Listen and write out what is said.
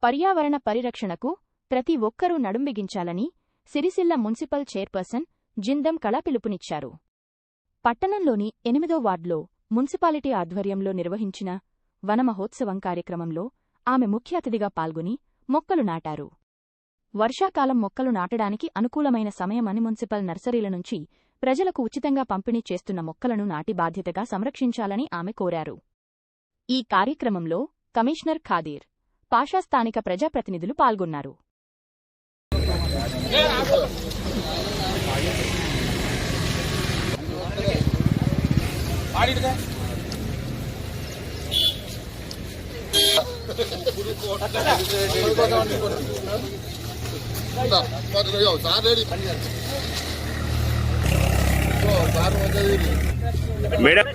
పర్యావరణ పరిరక్షణకు ప్రతి ఒక్కరూ నడుంబిగించాలని సిరిసిల్ల మున్సిపల్ చైర్పర్సన్ జిందం కళ పిలుపునిచ్చారు. పట్టణంలోని 8వ వార్డులో మున్సిపాలిటీ ఆధ్వర్యంలో నిర్వహించిన వన మహోత్సవం కార్యక్రమంలో ఆమె ముఖ్య అతిథిగా పాల్గొని మొక్కలు నాటారు. వర్షాకాలం మొక్కలు నాటడానికి అనుకూలమైన సమయమని మున్సిపల్ నర్సరీల నుంచి ప్రజలకు ఉచితంగా పంపిణీ చేస్తున్న మొక్కలను నాటి బాధ్యతగా సంరక్షించాలని ఆమె కోరారు. ఈ కార్యక్రమంలో కమిషనర్ ఖాదీర్ పాషా, స్థానిక ప్రజాప్రతినిధులు పాల్గొన్నారు. మేడం